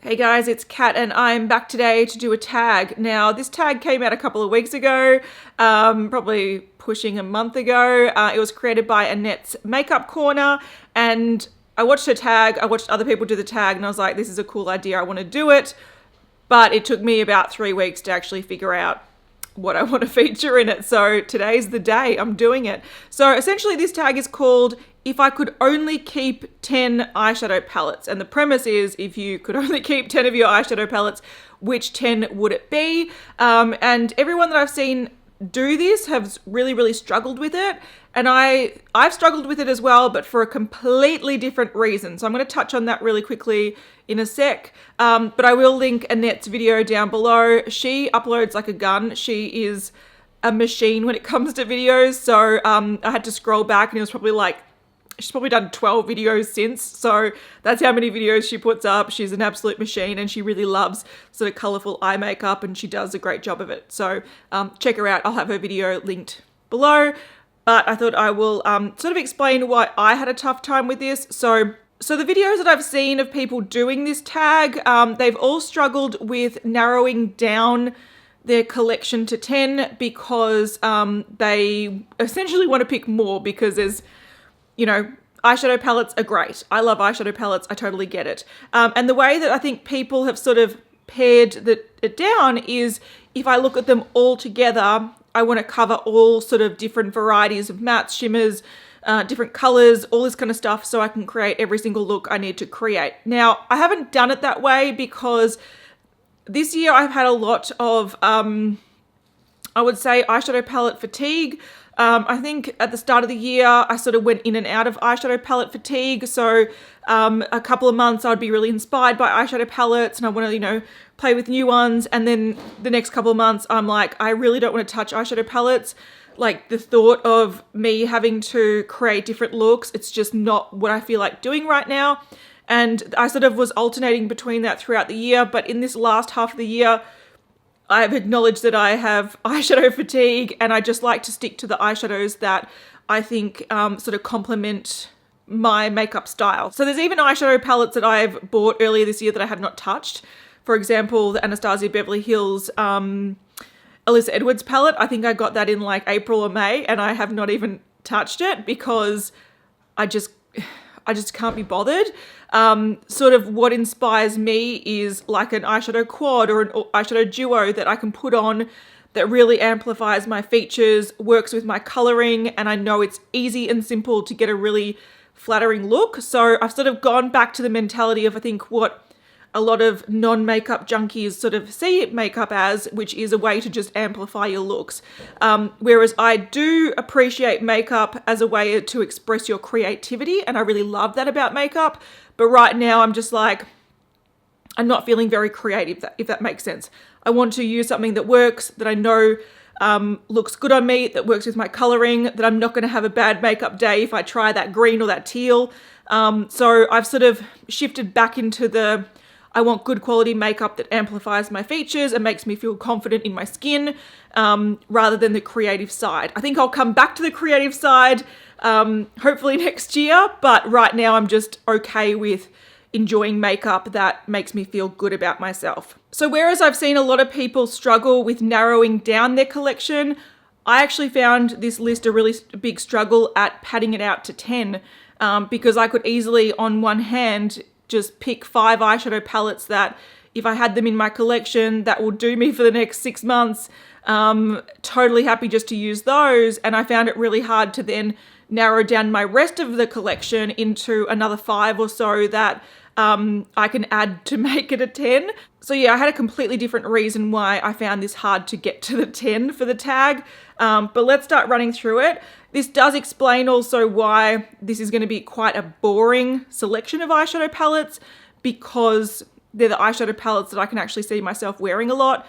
Hey guys, it's Kat and I'm back today to do a tag. Now, this tag came out a couple of weeks ago, probably pushing a month ago. It was created by Annette's Makeup Corner, and I watched her tag, I watched other people do the tag, and I was like, this is a cool idea, I want to do it. But it took me about 3 weeks to actually figure out what I want to feature in it. So today's the day I'm doing it. So essentially this tag is called If I Could Only Keep 10 Eyeshadow Palettes. And the premise is if you could only keep 10 of your eyeshadow palettes, which 10 would it be? And everyone that I've seen do this has really struggled with it. And I've struggled with it as well, but for a completely different reason. So I'm going to touch on that really quickly in a sec. But I will link Annette's video down below. She uploads like a gun. She is a machine when it comes to videos. So I had to scroll back and it was probably like, she's probably done 12 videos since. So that's how many videos she puts up. She's an absolute machine and she really loves sort of colorful eye makeup and she does a great job of it. So check her out. I'll have her video linked below. But I thought I will sort of explain why I had a tough time with this. So the videos that I've seen of people doing this tag, they've all struggled with narrowing down their collection to 10 because they essentially want to pick more because there's, you know, eyeshadow palettes are great. I love eyeshadow palettes. I totally get it. And the way that I think people have sort of pared it down is if I look at them all together, I want to cover all sort of different varieties of mattes, shimmers, different colors, all this kind of stuff so I can create every single look I need to create. Now, I haven't done it that way because this year I've had a lot of, I would say, eyeshadow palette fatigue. I think at the start of the year, I sort of went in and out of eyeshadow palette fatigue. So a couple of months I'd be really inspired by eyeshadow palettes and I want to, you know, play with new ones. And then the next couple of months, I'm like, I really don't want to touch eyeshadow palettes. Like the thought of me having to create different looks, it's just not what I feel like doing right now. And I sort of was alternating between that throughout the year. But in this last half of the year, I've acknowledged that I have eyeshadow fatigue and I just like to stick to the eyeshadows that I think sort of complement my makeup style. So there's even eyeshadow palettes that I've bought earlier this year that I have not touched. For example, the Anastasia Beverly Hills Alyssa Edwards palette. I think I got that in like April or May and I have not even touched it because I just can't be bothered. Sort of what inspires me is like an eyeshadow quad or an eyeshadow duo that I can put on that really amplifies my features, works with my coloring, and I know it's easy and simple to get a really flattering look. So I've sort of gone back to the mentality of I think what a lot of non-makeup junkies sort of see makeup as, which is a way to just amplify your looks. Whereas I do appreciate makeup as a way to express your creativity, and I really love that about makeup. But right now I'm just like, I'm not feeling very creative, if that makes sense. I want to use something that works, that I know looks good on me, that works with my coloring, that I'm not going to have a bad makeup day if I try that green or that teal. So I've sort of shifted back into the I want good quality makeup that amplifies my features and makes me feel confident in my skin, rather than the creative side. I think I'll come back to the creative side hopefully next year, but right now I'm just okay with enjoying makeup that makes me feel good about myself. So whereas I've seen a lot of people struggle with narrowing down their collection, I actually found this list a really big struggle at padding it out to 10, because I could easily on one hand just pick 5 eyeshadow palettes that if I had them in my collection, that will do me for the next 6 months. Totally happy just to use those. And I found it really hard to then narrow down my rest of the collection into another 5 or so that I can add to make it a 10. So yeah, I had a completely different reason why I found this hard to get to the 10 for the tag. But let's start running through it. This does explain also why this is going to be quite a boring selection of eyeshadow palettes, because they're the eyeshadow palettes that I can actually see myself wearing a lot.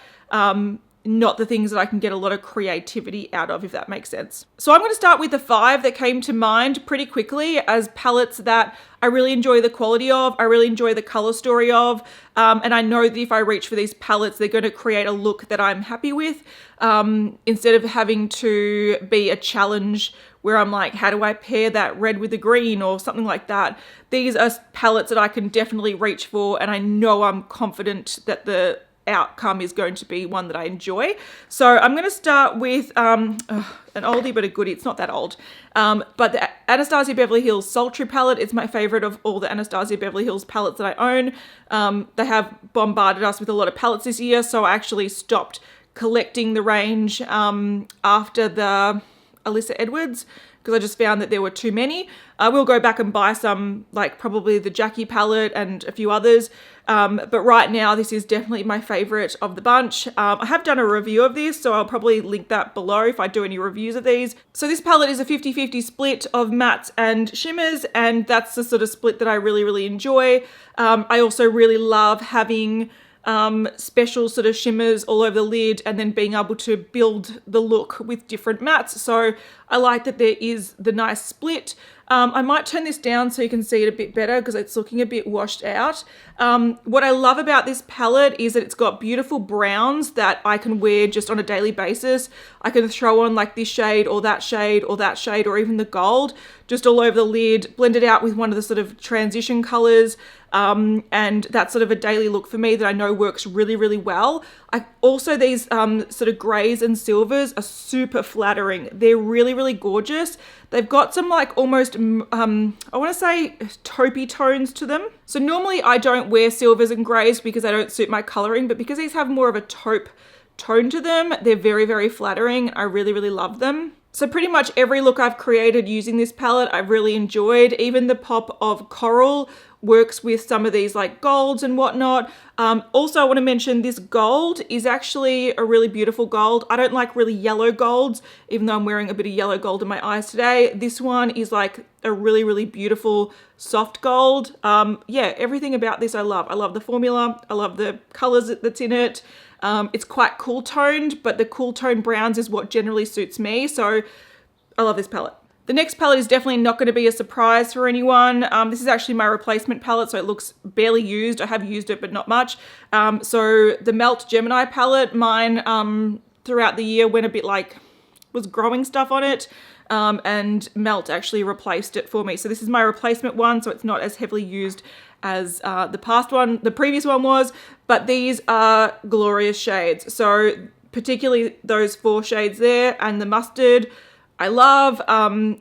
not the things that I can get a lot of creativity out of, if that makes sense. So I'm going to start with the 5 that came to mind pretty quickly as palettes that I really enjoy the quality of, I really enjoy the color story of, and I know that if I reach for these palettes, they're going to create a look that I'm happy with, instead of having to be a challenge where I'm like, how do I pair that red with the green or something like that? These are palettes that I can definitely reach for, and I know I'm confident that the outcome is going to be one that I enjoy. So I'm going to start with an oldie but a goodie. It's not that old, but the Anastasia Beverly Hills Sultry palette is my favorite of all the Anastasia Beverly Hills palettes that I own. They have bombarded us with a lot of palettes this year, so I actually stopped collecting the range after the Alyssa Edwards, because I just found that there were too many. I will go back and buy some, like probably the Jackie palette and a few others. But right now, this is definitely my favorite of the bunch. I have done a review of this, so I'll probably link that below if I do any reviews of these. So this palette is a 50-50 split of mattes and shimmers, and that's the sort of split that I really, really enjoy. I also really love having special sort of shimmers all over the lid and then being able to build the look with different mattes. So I like that there is the nice split. I might turn this down so you can see it a bit better because it's looking a bit washed out. What I love about this palette is that it's got beautiful browns that I can wear just on a daily basis. I can throw on like this shade or that shade or that shade or even the gold just all over the lid, blend it out with one of the sort of transition colors. And that's sort of a daily look for me that I know works really, really well. Also, these sort of grays and silvers are super flattering. They're really, really gorgeous. They've got some like almost, I want to say taupey tones to them. So normally I don't wear silvers and grays because they don't suit my coloring, but because these have more of a taupe tone to them, they're very, very flattering. I really, really love them. So pretty much every look I've created using this palette, I've really enjoyed. Even the pop of coral works with some of these like golds and whatnot. Also, I want to mention this gold is actually a really beautiful gold. I don't like really yellow golds, even though I'm wearing a bit of yellow gold in my eyes today. This one is like a really, really beautiful soft gold. Yeah, everything about this I love. I love the formula. I love the colors that's in it. It's quite cool toned, but the cool tone browns is what generally suits me. So I love this palette. The next palette is definitely not going to be a surprise for anyone. This is actually my replacement palette, so it looks barely used. I have used it, but not much. So the Melt Gemini palette, mine throughout the year went a bit like, was growing stuff on it. And Melt actually replaced it for me. So this is my replacement one, so it's not as heavily used as the previous one was, but these are glorious shades. So particularly those 4 shades there and the mustard, I love.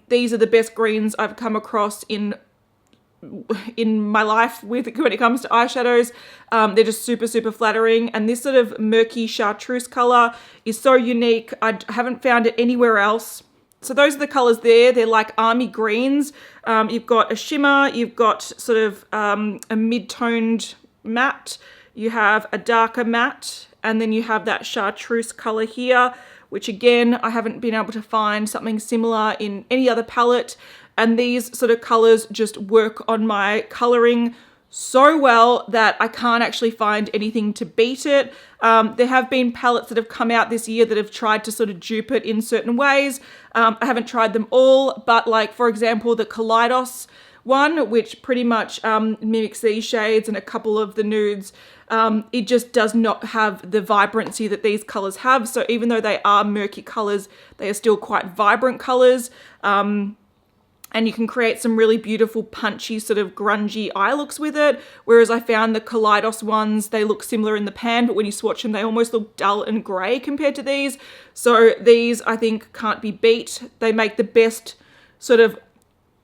These are the best greens I've come across in my life when it comes to eyeshadows. They're just super, super flattering. And this sort of murky chartreuse color is so unique. I haven't found it anywhere else. So those are the colors there. They're like army greens. You've got a shimmer, you've got sort of a mid-toned matte, you have a darker matte, and then you have that chartreuse color here, which again, I haven't been able to find something similar in any other palette. And these sort of colors just work on my coloring so well that I can't actually find anything to beat it. There have been palettes that have come out this year that have tried to sort of dupe it in certain ways. I haven't tried them all, but like, for example, the Kaleidos one, which pretty much mimics these shades and a couple of the nudes, it just does not have the vibrancy that these colors have. So even though they are murky colors, they are still quite vibrant colors. And you can create some really beautiful, punchy, sort of grungy eye looks with it. Whereas I found the Kaleidos ones, they look similar in the pan, but when you swatch them, they almost look dull and grey compared to these. So these, I think, can't be beat. They make the best sort of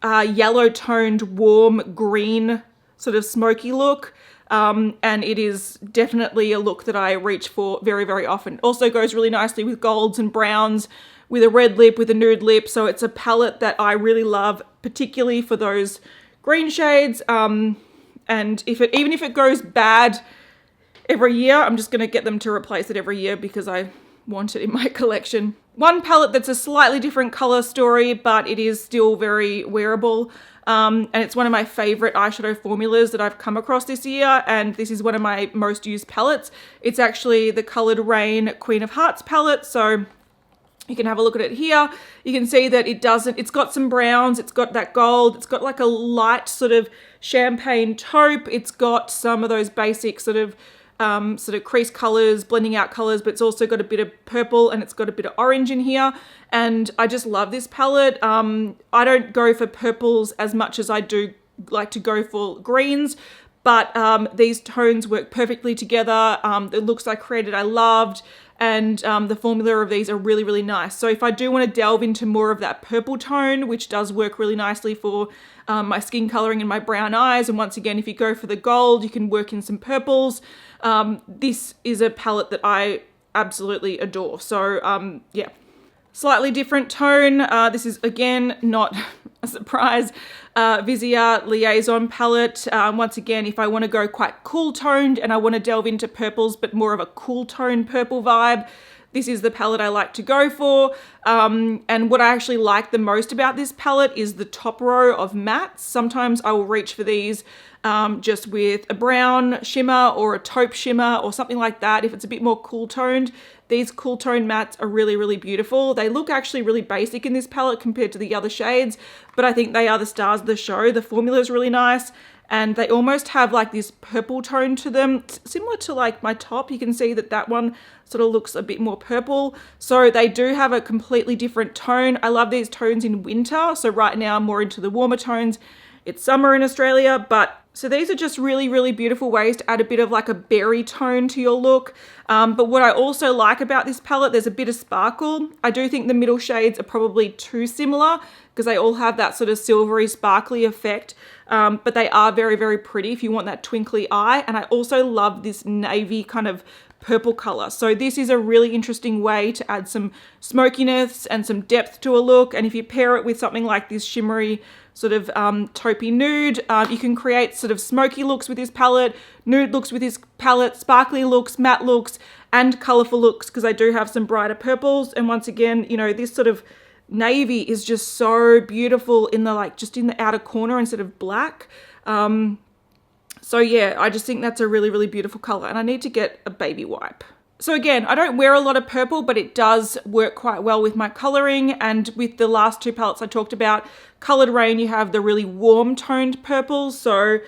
yellow-toned, warm green, sort of smoky look. And it is definitely a look that I reach for very, very often. Also goes really nicely with golds and browns, with a red lip, with a nude lip. So it's a palette that I really love, particularly for those green shades. And even if it goes bad every year, I'm just going to get them to replace it every year because I want it in my collection. One palette that's a slightly different color story, but it is still very wearable. And it's one of my favorite eyeshadow formulas that I've come across this year. And this is one of my most used palettes. It's actually the colored Raine Queen of Hearts palette. So you can have a look at it here. You can see that it's got some browns, it's got that gold, it's got like a light sort of champagne taupe. It's got some of those basic sort of crease colors, blending out colors, but it's also got a bit of purple and it's got a bit of orange in here. And I just love this palette. I don't go for purples as much as I do like to go for greens, but these tones work perfectly together. The looks I created, I loved. And the formula of these are really, really nice. So if I do want to delve into more of that purple tone, which does work really nicely for my skin coloring and my brown eyes, and once again, if you go for the gold, you can work in some purples. This is a palette that I absolutely adore. So yeah, slightly different tone. This is, again, not a surprise. Viseart Liaison palette. Once again, if I want to go quite cool toned and I want to delve into purples, but more of a cool tone purple vibe, this is the palette I like to go for. And what I actually like the most about this palette is the top row of mattes. Sometimes I will reach for these just with a brown shimmer or a taupe shimmer or something like that. If it's a bit more cool toned, these cool tone mattes are really, really beautiful. They look actually really basic in this palette compared to the other shades, but I think they are the stars of the show. The formula is really nice, and they almost have like this purple tone to them, similar to like my top. You can see that that one sort of looks a bit more purple. So they do have a completely different tone. I love these tones in winter. So right now I'm more into the warmer tones. It's summer in Australia, but so these are just really, really beautiful ways to add a bit of like a berry tone to your look. But what I also like about this palette, there's a bit of sparkle. I do think the middle shades are probably too similar because they all have that sort of silvery, sparkly effect. But they are very, very pretty if you want that twinkly eye. And I also love this navy kind of purple color. So this is a really interesting way to add some smokiness and some depth to a look. And if you pair it with something like this shimmery sort of taupey nude, you can create sort of smoky looks with this palette, nude looks with this palette, sparkly looks, matte looks, and colorful looks, because I do have some brighter purples. And once again, you know, this sort of navy is just so beautiful in the like just in the outer corner instead of black. So yeah, I just think that's a really, really beautiful color, and I need to get a baby wipe. So again, I don't wear a lot of purple, but it does work quite well with my coloring. And with the last two palettes I talked about, colored Raine, you have the really warm toned purples. So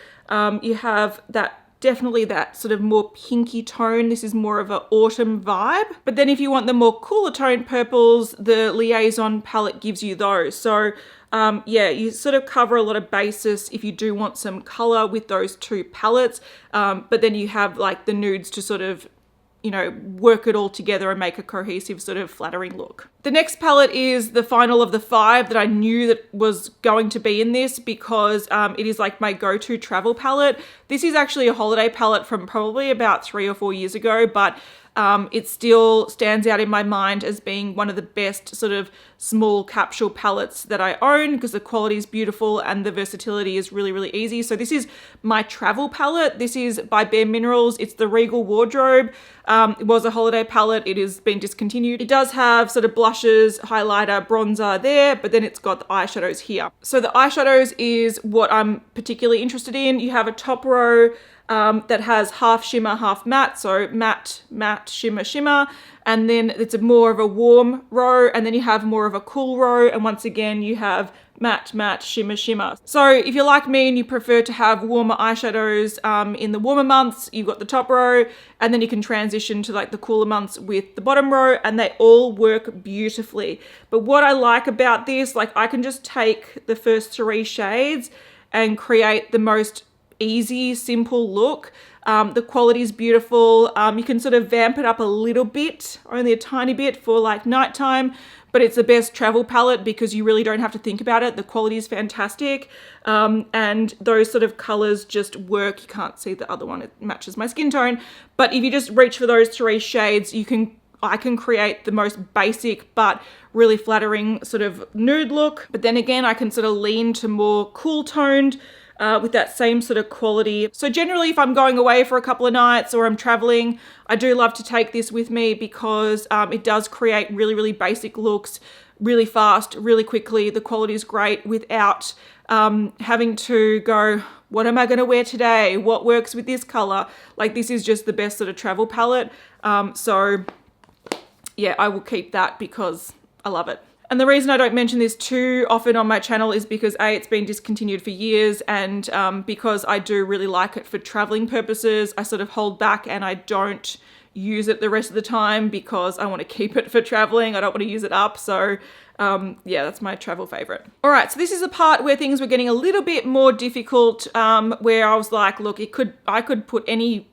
you have that, definitely that sort of more pinky tone. This is more of an autumn vibe. But then if you want the more cooler toned purples, the Liaison palette gives you those. So yeah, you sort of cover a lot of basis if you do want some color with those two palettes. But then you have like the nudes to sort of, you know, work it all together and make a cohesive sort of flattering look. The next palette is the final of the 5 that I knew that was going to be in this, because it is like my go-to travel palette. This is actually a holiday palette from probably about 3 or 4 years ago, but it still stands out in my mind as being one of the best sort of small capsule palettes that I own, because the quality is beautiful and the versatility is really, really easy. So this is my travel palette. This is by Bare Minerals. It's the Regal Wardrobe. It was a holiday palette. It has been discontinued. It does have sort of blushes, highlighter, bronzer there, but then it's got the eyeshadows here. So the eyeshadows is what I'm particularly interested in. You have a top row that has half shimmer, half matte. So matte, matte, shimmer, shimmer. And then it's a more of a warm row. And then you have more of a cool row. And once again, you have matte, matte, shimmer, shimmer. So if you're like me and you prefer to have warmer eyeshadows in the warmer months, you've got the top row, and then you can transition to like the cooler months with the bottom row, and they all work beautifully. But what I like about this, like I can just take the first 3 shades and create the most easy, simple look. The quality is beautiful. You can sort of vamp it up a little bit, only a tiny bit for like nighttime, but it's the best travel palette because you really don't have to think about it. The quality is fantastic. And those sort of colors just work. You can't see the other one. It matches my skin tone. But if you just reach for those 3 shades, I can create the most basic but really flattering sort of nude look. But then again, I can sort of lean to more cool toned with that same sort of quality. So generally, if I'm going away for a couple of nights or I'm traveling, I do love to take this with me because it does create really, really basic looks really fast, really quickly. The quality is great without having to go, what am I going to wear today? What works with this color? Like, this is just the best sort of travel palette. So yeah, I will keep that because I love it. And the reason I don't mention this too often on my channel is because A, it's been discontinued for years, and because I do really like it for traveling purposes, I sort of hold back and I don't use it the rest of the time because I want to keep it for traveling. I don't want to use it up. So yeah, that's my travel favorite. All right, so this is the part where things were getting a little bit more difficult, where I was like, look, I could put any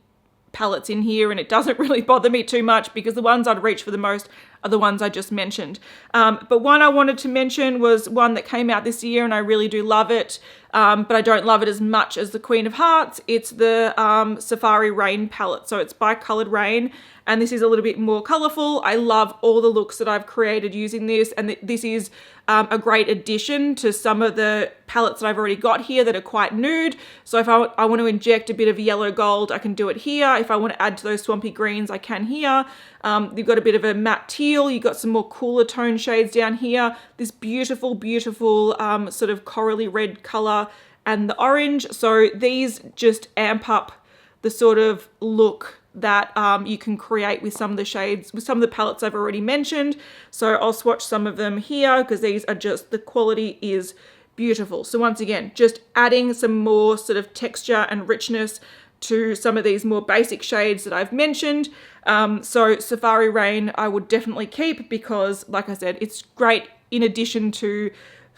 palettes in here and it doesn't really bother me too much because the ones I'd reach for the most are the ones I just mentioned. But one I wanted to mention was one that came out this year and I really do love it, but I don't love it as much as the Queen of Hearts. It's the Safari Raine palette. So it's by Colored Raine, and this is a little bit more colorful. I love all the looks that I've created using this, and this is a great addition to some of the palettes that I've already got here that are quite nude. So if I want to inject a bit of yellow gold, I can do it here. If I want to add to those swampy greens, I can here. You've got a bit of a matte teal. You've got some more cooler tone shades down here. This beautiful, beautiful sort of corally red color and the orange. So these just amp up the sort of look that you can create with some of the shades, with some of the palettes I've already mentioned. So I'll swatch some of them here because these are just, the quality is beautiful. So once again, just adding some more sort of texture and richness to some of these more basic shades that I've mentioned. So Safari Raine I would definitely keep because, like I said, it's great in addition to,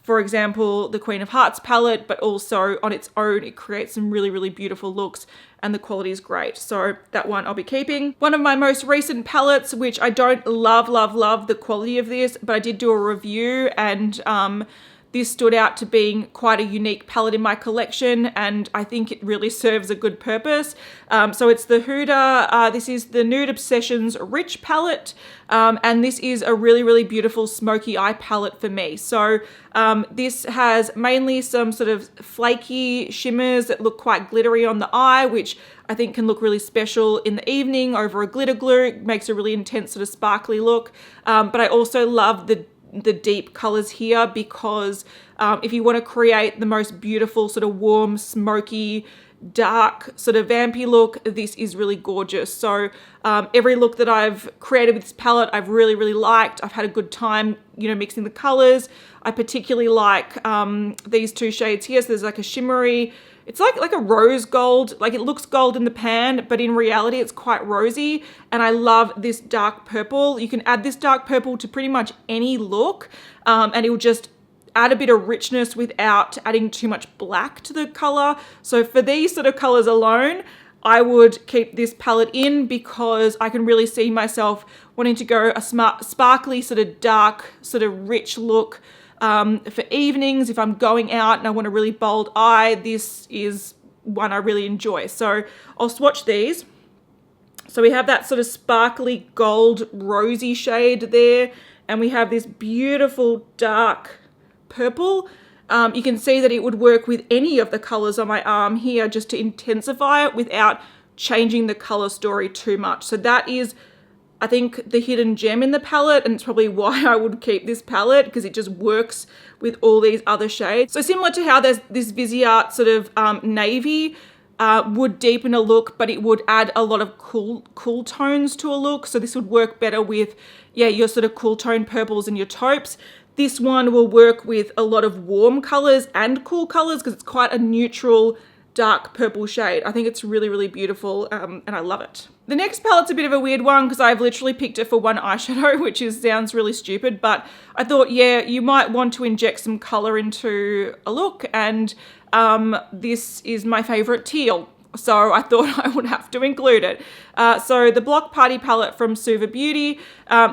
for example, the Queen of Hearts palette, but also on its own, it creates some really, really beautiful looks and the quality is great. So that one I'll be keeping. One of my most recent palettes, which I don't love the quality of this, but I did do a review and this stood out to being quite a unique palette in my collection, and I think it really serves a good purpose. So it's the Huda, this is the Nude Obsessions Rich palette, and this is a really, really beautiful smoky eye palette for me. So this has mainly some sort of flaky shimmers that look quite glittery on the eye, which I think can look really special in the evening over a glitter glue. It makes a really intense sort of sparkly look. But I also love the deep colors here because if you want to create the most beautiful sort of warm, smoky, dark sort of vampy look, this is really gorgeous. So every look that I've created with this palette, I've really, really liked. I've had a good time, you know, mixing the colors. I particularly like these two shades here. So there's like a shimmery, it's like a rose gold, like it looks gold in the pan, but in reality it's quite rosy. And I love this dark purple. You can add this dark purple to pretty much any look, and it will just add a bit of richness without adding too much black to the color. So for these sort of colors alone, I would keep this palette in because I can really see myself wanting to go a sparkly sort of dark, sort of rich look for evenings. If I'm going out and I want a really bold eye, this is one I really enjoy. So I'll swatch these. So we have that sort of sparkly gold rosy shade there, and we have this beautiful dark purple. You can see that it would work with any of the colors on my arm here just to intensify it without changing the color story too much. So that is, I think, the hidden gem in the palette, and it's probably why I would keep this palette because it just works with all these other shades. So similar to how there's this Viseart sort of navy would deepen a look, but it would add a lot of cool tones to a look. So this would work better with, yeah, your sort of cool tone purples and your taupes. This one will work with a lot of warm colors and cool colors because it's quite a neutral dark purple shade. I think it's really, really beautiful, and I love it. The next palette's a bit of a weird one because I've literally picked it for one eyeshadow, which sounds really stupid, but I thought, yeah, you might want to inject some color into a look, and this is my favorite teal. So I thought I would have to include it. So the Block Party palette from SUVA Beauty.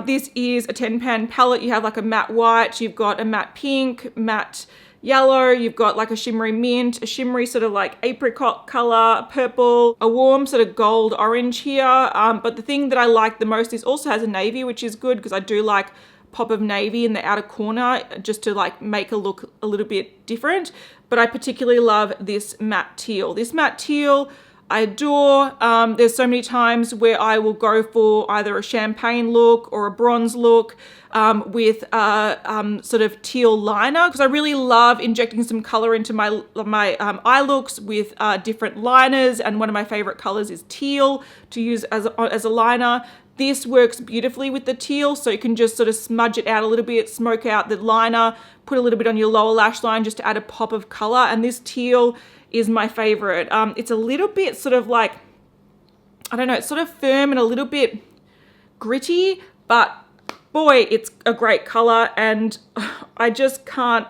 This is a 10-pan palette. You have like a matte white, you've got a matte pink, matte yellow, you've got like a shimmery mint, a shimmery sort of like apricot color, purple, a warm sort of gold orange here. But the thing that I like the most is also has a navy, which is good because I do like pop of navy in the outer corner just to like make a look a little bit different. But I particularly love this matte teal. This matte teal I adore. There's so many times where I will go for either a champagne look or a bronze look with a sort of teal liner, because I really love injecting some color into my eye looks with different liners, and one of my favorite colors is teal to use as a liner. This works beautifully with the teal, so you can just sort of smudge it out a little bit, smoke out the liner, put a little bit on your lower lash line just to add a pop of color. And this teal is my favorite. It's a little bit sort of like, I don't know, it's sort of firm and a little bit gritty, but boy, it's a great color, and I just can't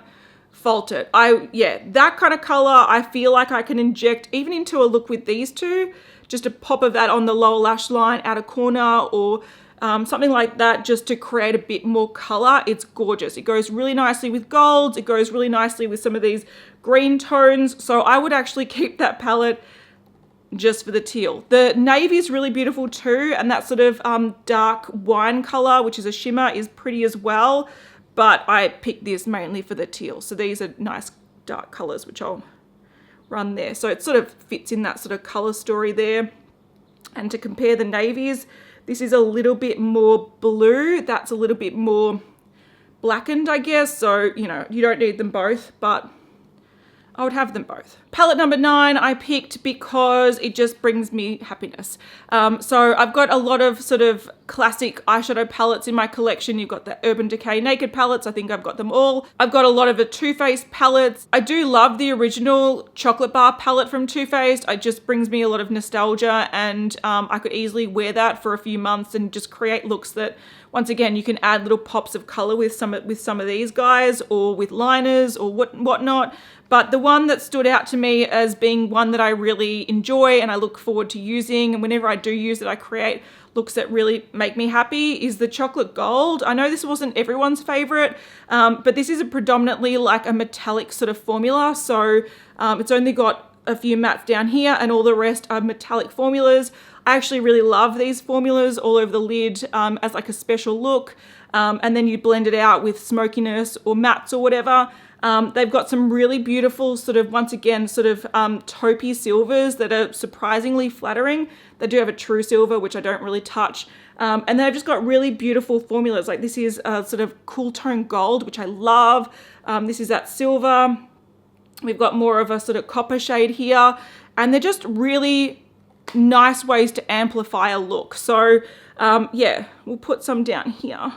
fault it. That kind of color, I feel like I can inject even into a look with these two, just a pop of that on the lower lash line, outer corner, or something like that, just to create a bit more color. It's gorgeous. It goes really nicely with golds. It goes really nicely with some of these green tones. So I would actually keep that palette just for the teal. The navy is really beautiful too, and that sort of dark wine color, which is a shimmer, is pretty as well. But I picked this mainly for the teal. So these are nice dark colors, which I'll run there. So it sort of fits in that sort of color story there. And to compare the navies, this is a little bit more blue. That's a little bit more blackened, I guess. So, you know, you don't need them both, but I would have them both. Palette number 9 I picked because it just brings me happiness. So I've got a lot of sort of classic eyeshadow palettes in my collection. You've got the Urban Decay Naked palettes. I think I've got them all. I've got a lot of the Too Faced palettes. I do love the original chocolate bar palette from Too Faced. It just brings me a lot of nostalgia, and I could easily wear that for a few months and just create looks that, once again, you can add little pops of color with some of these guys, or with liners or whatnot. But the one that stood out to me as being one that I really enjoy and I look forward to using, and whenever I do use it, I create looks that really make me happy, is the chocolate gold. I know this wasn't everyone's favorite, but this is a predominantly like a metallic sort of formula. So it's only got a few mattes down here and all the rest are metallic formulas. I actually really love these formulas all over the lid as like a special look. And then you blend it out with smokiness or mattes or whatever. They've got some really beautiful sort of, once again, sort of taupey silvers that are surprisingly flattering. They do have a true silver, which I don't really touch. And they've just got really beautiful formulas. Like this is a sort of cool tone gold, which I love. This is that silver. We've got more of a sort of copper shade here. And they're just really nice ways to amplify a look. So yeah, we'll put some down here.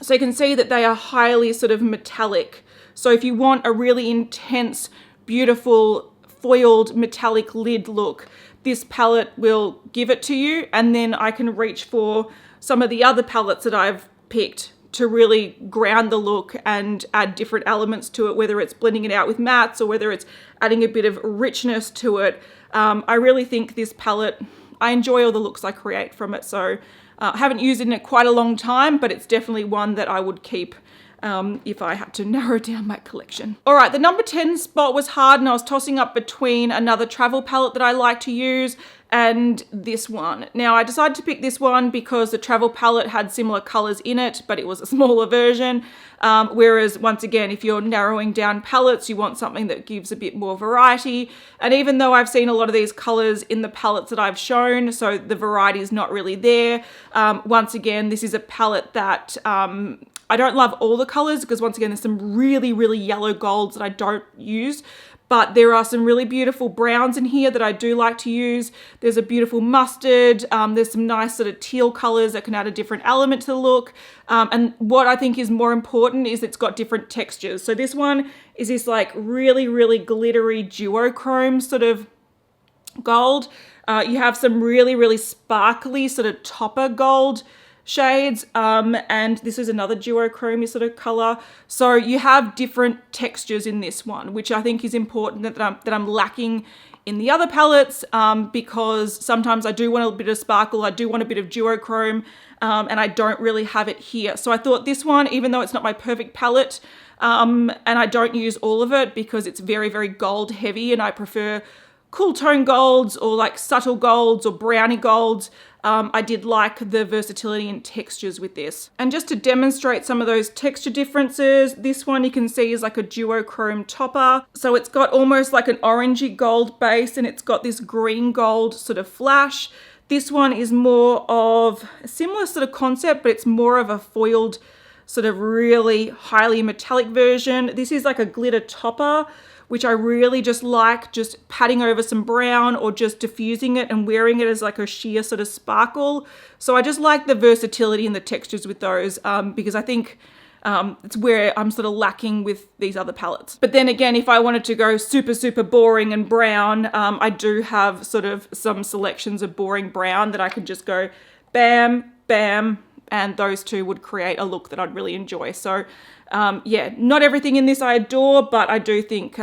So you can see that they are highly sort of metallic. So if you want a really intense, beautiful, foiled metallic lid look, this palette will give it to you. And then I can reach for some of the other palettes that I've picked to really ground the look and add different elements to it, whether it's blending it out with mattes or whether it's adding a bit of richness to it. I really think this palette, I enjoy all the looks I create from it. So I haven't used it in quite a long time, but it's definitely one that I would keep if I had to narrow down my collection. All right, the number 10 spot was hard, and I was tossing up between another travel palette that I like to use and this one. Now I decided to pick this one because the travel palette had similar colors in it, but it was a smaller version. Whereas once again, if you're narrowing down palettes, you want something that gives a bit more variety. And even though I've seen a lot of these colors in the palettes that I've shown, so the variety is not really there. Once again, this is a palette that I don't love all the colors because once again, there's some really, really yellow golds that I don't use. But there are some really beautiful browns in here that I do like to use. There's a beautiful mustard. There's some nice sort of teal colors that can add a different element to the look. And what I think is more important is it's got different textures. So this one is this like really, really glittery duochrome sort of gold. You have some really, really sparkly sort of topper gold shades, and this is another duochrome sort of color. So you have different textures in this one, which I think is important that I'm lacking in the other palettes, because sometimes I do want a bit of sparkle, I do want a bit of duochrome, and I don't really have it here. So I thought this one, even though it's not my perfect palette, and I don't use all of it because it's very, very gold heavy and I prefer cool tone golds or like subtle golds or brownie golds. I did like the versatility in textures with this. And just to demonstrate some of those texture differences, this one you can see is like a duochrome topper. So it's got almost like an orangey gold base and it's got this green gold sort of flash. This one is more of a similar sort of concept, but it's more of a foiled sort of really highly metallic version. This is like a glitter topper, which I really just like, just patting over some brown or just diffusing it and wearing it as like a sheer sort of sparkle. So I just like the versatility and the textures with those because I think it's where I'm sort of lacking with these other palettes. But then again, if I wanted to go super, super boring and brown, I do have sort of some selections of boring brown that I could just go bam, bam, and those two would create a look that I'd really enjoy. So yeah, not everything in this I adore, but I do think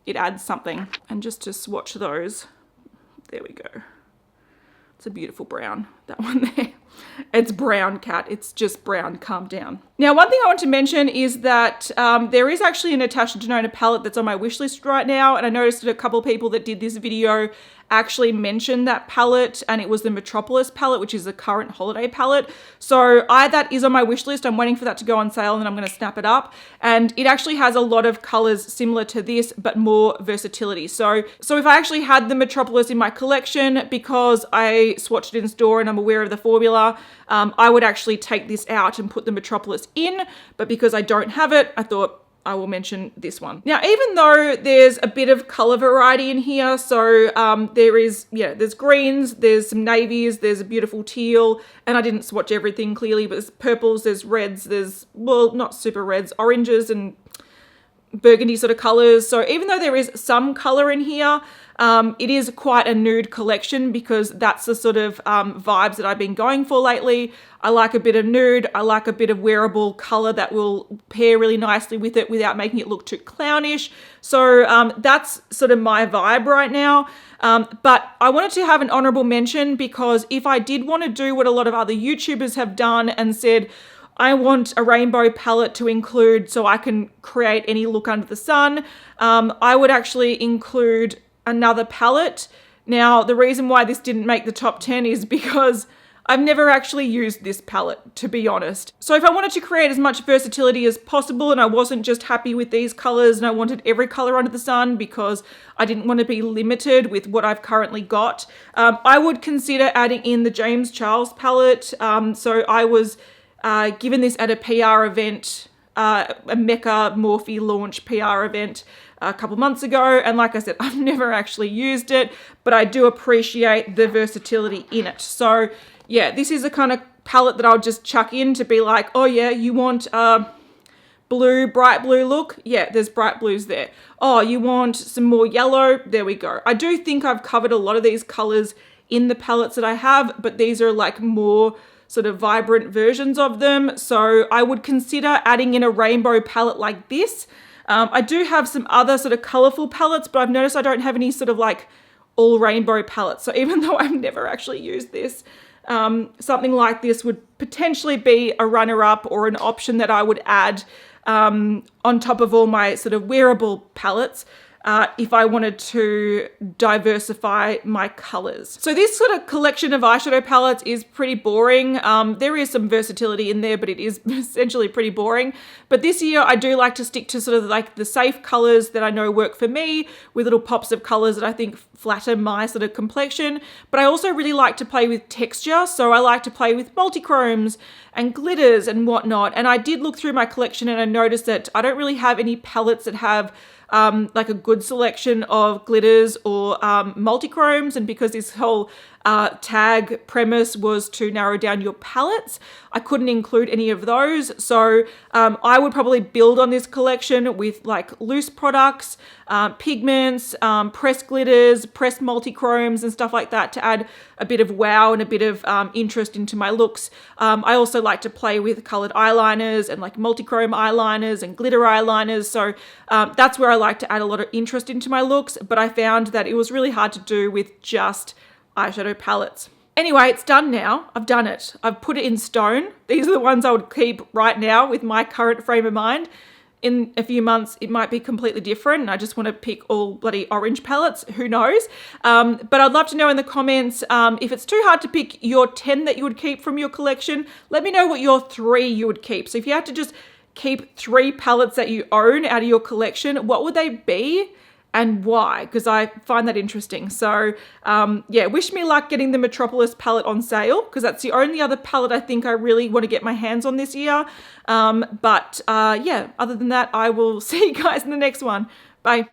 it adds something. And just to swatch those, there we go. It's a beautiful brown, that one there. It's brown, cat. It's just brown. Calm down. Now, one thing I want to mention is that there is actually a Natasha Denona palette that's on my wish list right now. And I noticed that a couple of people that did this video actually mentioned that palette, and it was the Metropolis palette, which is the current holiday palette. So that is on my wish list. I'm waiting for that to go on sale and then I'm going to snap it up. And it actually has a lot of colors similar to this, but more versatility. So if I actually had the Metropolis in my collection, because I swatched it in store and I'm aware of the formula, I would actually take this out and put the Metropolis in, but because I don't have it, I thought I will mention this one. Now, even though there's a bit of color variety in here, so there's greens, there's some navies, there's a beautiful teal, and I didn't swatch everything clearly, but there's purples, there's reds, there's, well, not super reds, oranges and burgundy sort of colors. So even though there is some color in here, it is quite a nude collection because that's the sort of vibes that I've been going for lately. I like a bit of nude. I like a bit of wearable color that will pair really nicely with it without making it look too clownish. So that's sort of my vibe right now. But I wanted to have an honorable mention because if I did want to do what a lot of other YouTubers have done and said, I want a rainbow palette to include so I can create any look under the sun, I would actually include another palette. Now, the reason why this didn't make the top 10 is because I've never actually used this palette, to be honest. So if I wanted to create as much versatility as possible and I wasn't just happy with these colors and I wanted every color under the sun because I didn't want to be limited with what I've currently got, I would consider adding in the James Charles palette. So I was given this at a PR event, a Mecca Morphe launch PR event a couple months ago. And like I said, I've never actually used it, but I do appreciate the versatility in it. So yeah, this is a kind of palette that I'll just chuck in to be like, oh yeah, you want a blue, bright blue look? Yeah, there's bright blues there. Oh, you want some more yellow? There we go. I do think I've covered a lot of these colors in the palettes that I have, but these are like more sort of vibrant versions of them. So I would consider adding in a rainbow palette like this. I do have some other sort of colorful palettes, but I've noticed I don't have any sort of like all rainbow palettes. So even though I've never actually used this, something like this would potentially be a runner-up or an option that I would add on top of all my sort of wearable palettes. If I wanted to diversify my colors. So this sort of collection of eyeshadow palettes is pretty boring. There is some versatility in there, but it is essentially pretty boring. But this year I do like to stick to sort of like the safe colors that I know work for me with little pops of colors that I think flatter my sort of complexion. But I also really like to play with texture. So I like to play with multichromes and glitters and whatnot. And I did look through my collection and I noticed that I don't really have any palettes that have like a good selection of glitters or multichromes. And because this whole tag premise was to narrow down your palettes, I couldn't include any of those. So I would probably build on this collection with like loose products, pigments, pressed glitters, pressed multichromes and stuff like that to add a bit of wow and a bit of interest into my looks. I also like to play with colored eyeliners and like multichrome eyeliners and glitter eyeliners. So that's where I like to add a lot of interest into my looks, but I found that it was really hard to do with just eyeshadow palettes. Anyway, it's done now. I've done it. I've put it in stone. These are the ones I would keep right now with my current frame of mind. in a few months, it might be completely different. And I just want to pick all bloody orange palettes. Who knows? But I'd love to know in the comments, if it's too hard to pick your 10 that you would keep from your collection, let me know what your 3 you would keep. So if you had to just keep 3 palettes that you own out of your collection, what would they be? And why? Because I find that interesting. So yeah, wish me luck getting the Metropolis palette on sale, because that's the only other palette I think I really want to get my hands on this year. Yeah, other than that, I will see you guys in the next one. Bye.